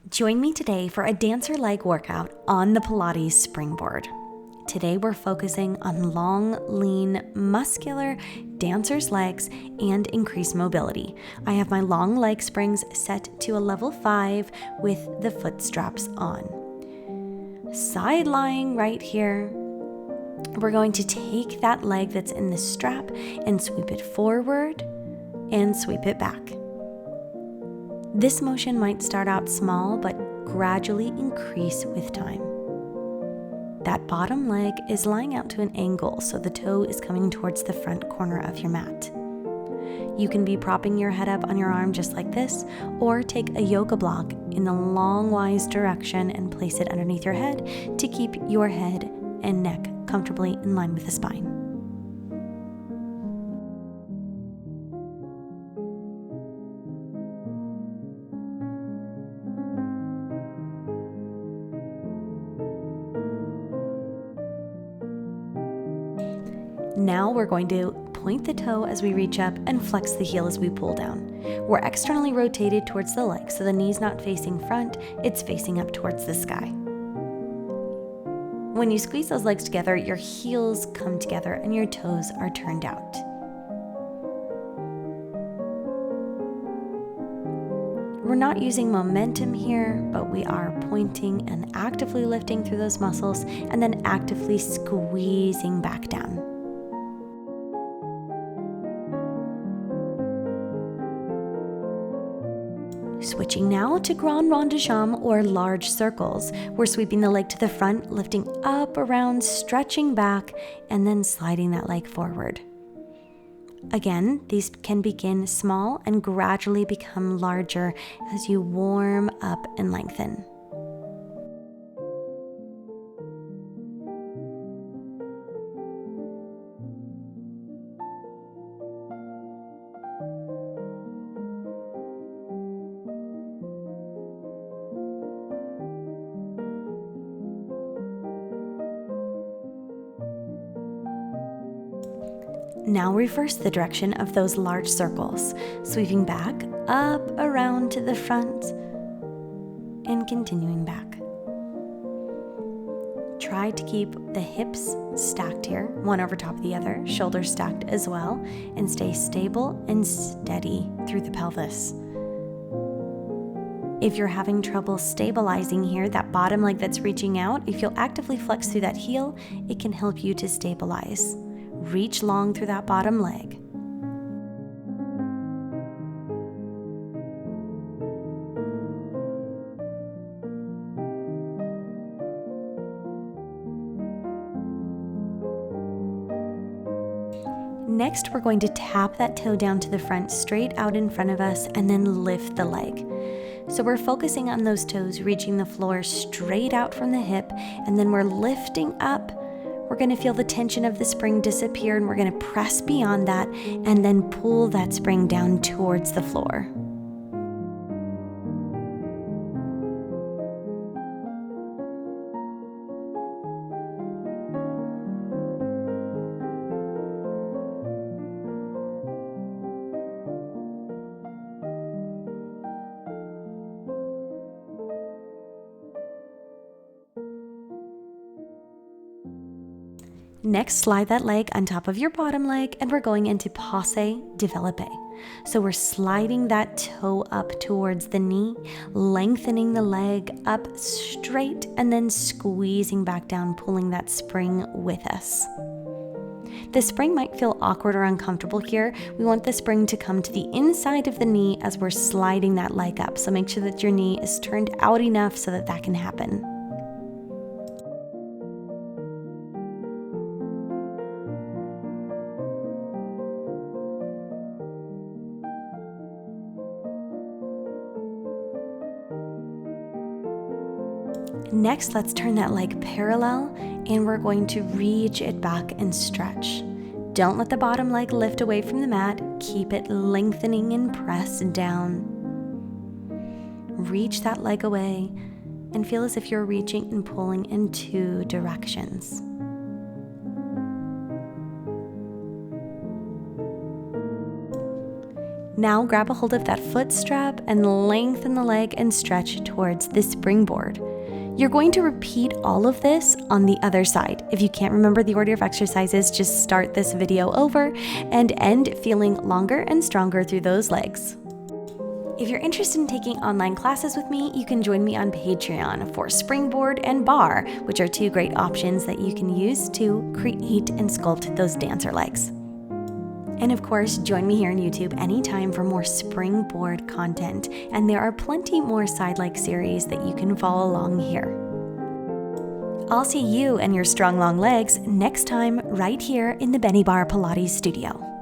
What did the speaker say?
Join me today for a dancer leg workout on the Pilates Springboard. Today we're focusing on long, lean, muscular dancer's legs and increased mobility. I have my long leg springs set to a level 5 with the foot straps on. Side lying right here. We're going to take that leg that's in the strap and sweep it forward and sweep it back. This motion might start out small, but gradually increase with time. That bottom leg is lying out to an angle, so the toe is coming towards the front corner of your mat. You can be propping your head up on your arm just like this, or take a yoga block in the long-wise direction and place it underneath your head to keep your head and neck comfortably in line with the spine. Now we're going to point the toe as we reach up and flex the heel as we pull down. We're externally rotated towards the leg, so the knee's not facing front, it's facing up towards the sky. When you squeeze those legs together, your heels come together and your toes are turned out. We're not using momentum here, but we are pointing and actively lifting through those muscles and then actively squeezing back down. Switching now to grand rond de jambe or large circles. We're sweeping the leg to the front, lifting up, around, stretching back, and then sliding that leg forward. Again, these can begin small and gradually become larger as you warm up and lengthen. Now reverse the direction of those large circles, sweeping back, up, around to the front, and continuing back. Try to keep the hips stacked here, one over top of the other, shoulders stacked as well, and stay stable and steady through the pelvis. If you're having trouble stabilizing here, that bottom leg that's reaching out, if you'll actively flex through that heel, it can help you to stabilize. Reach long through that bottom leg. Next, we're going to tap that toe down to the front, straight out in front of us, and then lift the leg. So we're focusing on those toes reaching the floor straight out from the hip, and then we're lifting up. We're going to feel the tension of the spring disappear, and we're going to press beyond that and then pull that spring down towards the floor. Next, slide that leg on top of your bottom leg, and we're going into Passe Developpé. So we're sliding that toe up towards the knee, lengthening the leg up straight, and then squeezing back down, pulling that spring with us. The spring might feel awkward or uncomfortable here. We want the spring to come to the inside of the knee as we're sliding that leg up. So make sure that your knee is turned out enough so that that can happen. Next, let's turn that leg parallel, and we're going to reach it back and stretch. Don't let the bottom leg lift away from the mat. Keep it lengthening and press down. Reach that leg away and feel as if you're reaching and pulling in two directions. Now grab a hold of that foot strap and lengthen the leg and stretch towards the springboard. You're going to repeat all of this on the other side. If you can't remember the order of exercises, just start this video over and end feeling longer and stronger through those legs. If you're interested in taking online classes with me, you can join me on Patreon for Springboard and Barre, which are 2 great options that you can use to create and sculpt those dancer legs. And of course, join me here on YouTube anytime for more Springboard content, and there are plenty more side leg series that you can follow along here. I'll see you and your strong long legs next time right here in the Benniebarre Pilates studio.